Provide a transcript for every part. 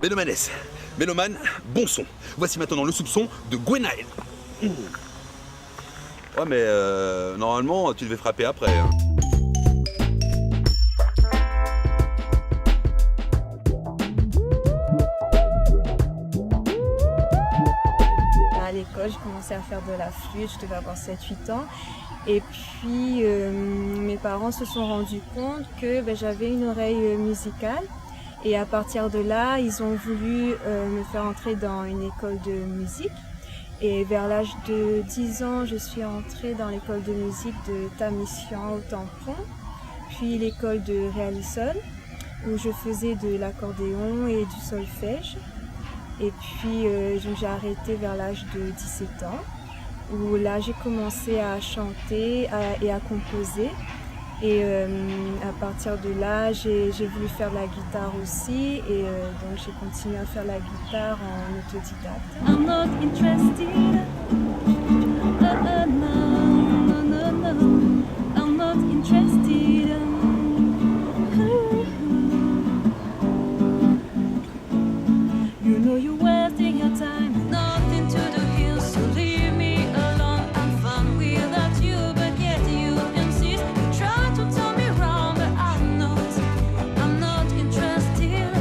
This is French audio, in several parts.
Mélomanes, mélomane, bon son. Voici maintenant le soupçon de Gwenaël. Ouais mais normalement tu devais frapper après. Hein. À l'école, j'ai commencé à faire de la flûte, je devais avoir 7-8 ans. Et puis mes parents se sont rendus compte que j'avais une oreille musicale. Et à partir de là, ils ont voulu me faire entrer dans une école de musique. Et vers l'âge de 10 ans, je suis entrée dans l'école de musique de Tamissian au Tampon, puis l'école de Réalisson, où je faisais de l'accordéon et du solfège. Et puis j'ai arrêté vers l'âge de 17 ans, où là j'ai commencé à chanter et à composer. Et à partir de là, j'ai voulu faire de la guitare aussi, et donc j'ai continué à faire la guitare en autodidacte. I'm not interested. No, no, no. I'm not interested. You know you're wasting your time. Nothing to do here, so leave me alone. I'm fine without you, but yet you insist. You try to turn me around, but I'm not interested.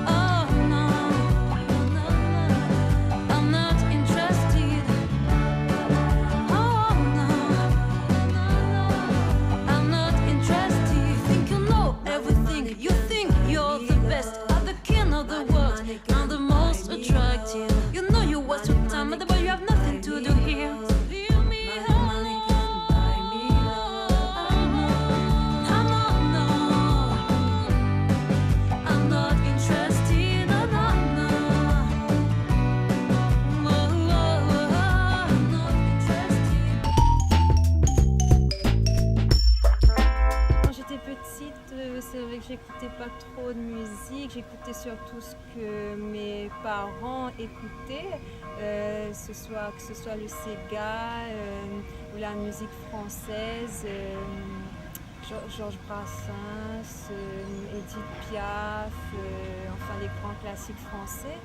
Oh no, no, no, I'm not interested. Oh no, no, no, I'm not interested. You think you know everything, you think you're the best. I'm the king of the world, I'm the most attractive. You know you waste your time, but you have nothing to do here. Leave me alone. I'm not interested. No, no, no. I'm not interested. Quand j'étais petite, c'est vrai que j'écoutais pas trop de musique, j'écoutais surtout ce que mes parents écoutaient, que ce soit le Sega ou la musique française, Georges Brassens, Edith Piaf, enfin les grands classiques français.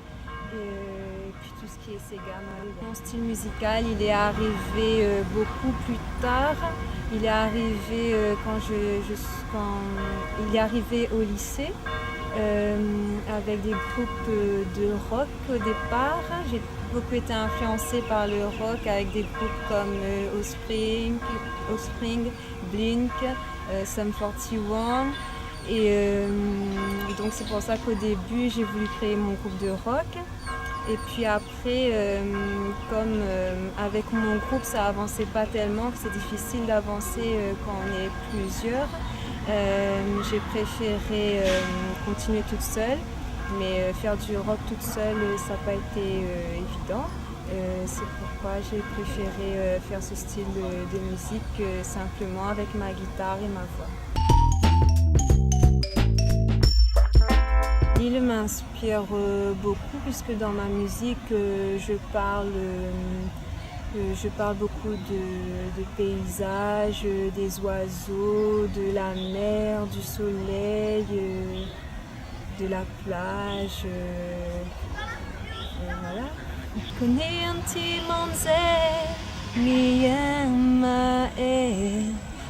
Et puis tout ce qui est Sega. Mon style musical, il est arrivé beaucoup plus tard. Il est arrivé quand il est arrivé au lycée avec des groupes de rock au départ. J'ai beaucoup été influencée par le rock avec des groupes comme Offspring, Blink, Sum 41. Et donc c'est pour ça qu'au début j'ai voulu créer mon groupe de rock. Et puis après, comme avec mon groupe ça avançait pas tellement, que c'est difficile d'avancer quand on est plusieurs, j'ai préféré continuer toute seule. Mais faire du rock toute seule, ça n'a pas été évident. C'est pourquoi j'ai préféré faire ce style de musique simplement avec ma guitare et ma voix. Il m'inspire beaucoup puisque dans ma musique je parle beaucoup de paysages, des oiseaux, de la mer, du soleil, de la plage. Voilà. Connais un petit monzé, mi aime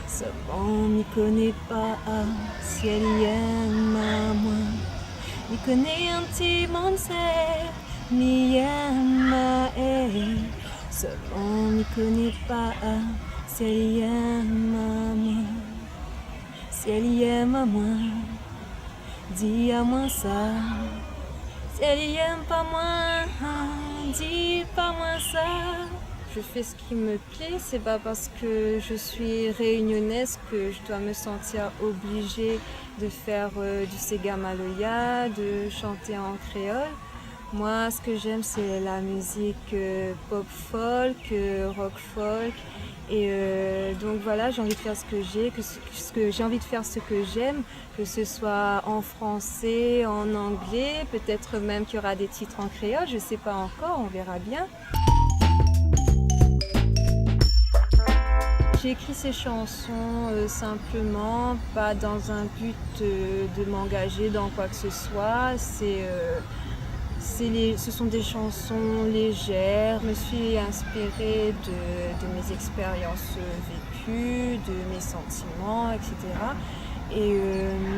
seulement m'y connais pas si elle y aime à moi. Mi connais un petit monzé, mi aime seulement m'y connais pas si elle y aime à moi. Si elle y aime à moi, dis à moi ça. Si elle y aime pas moi, dis pas moi ça. Je fais ce qui me plaît, c'est pas parce que je suis réunionnaise que je dois me sentir obligée de faire du Sega Maloya, de chanter en créole. Moi, ce que j'aime, c'est la musique pop folk, rock folk. Et donc voilà, j'ai envie de faire ce que j'aime, que ce soit en français, en anglais, peut-être même qu'il y aura des titres en créole, je ne sais pas encore, on verra bien. J'ai écrit ces chansons simplement, pas dans un but de m'engager dans quoi que ce soit. Ce sont des chansons légères. Je me suis inspirée de mes expériences vécues, de mes sentiments, etc. Et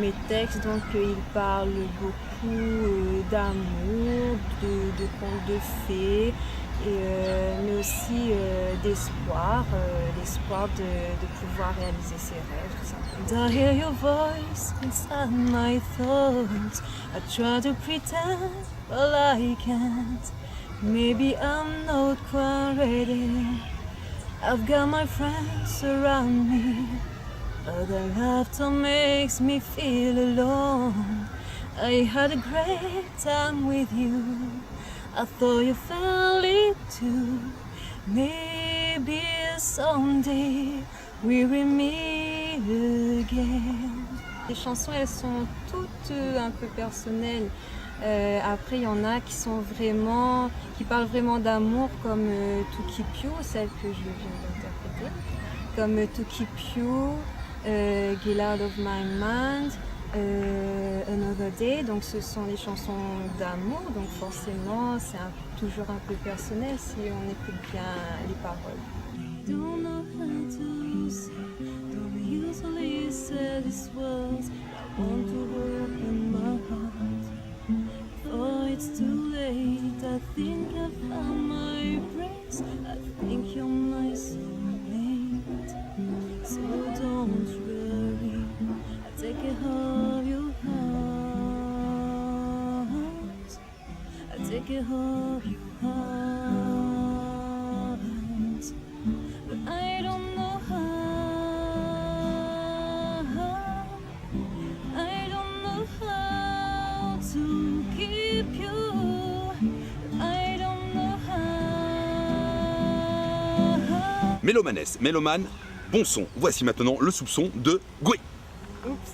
mes textes, donc, ils parlent beaucoup d'amour, de contes de fées, mais aussi d'espoir, l'espoir de pouvoir réaliser ses rêves, tout simplement. I hear your voice inside my thoughts. I try to pretend, but I can't. Maybe I'm not quite ready. I've got my friends around me, but their laughter makes me feel alone. I had a great time with you. I thought you felt it too. Maybe someday we will meet again. Les chansons, elles sont toutes un peu personnelles. Après, il y en a qui parlent vraiment d'amour, comme To Keep You, celle que je viens d'interpréter, comme To Keep You, Get Out of My Mind, Another Day. Donc, ce sont les chansons d'amour, donc forcément, c'est toujours un peu personnel si on écoute bien les paroles. Don't know how to say, don't usually say these words. I want to open my heart. Oh, it's too late. I think I found my grace. I think you're my soulmate. So don't worry, I take care of your heart. I take care of your heart. But I don't know how. I don't know how to keep you. I don't know how. Mélomanes, mélomane, bon son. Voici maintenant le soupçon de Goué. Oups.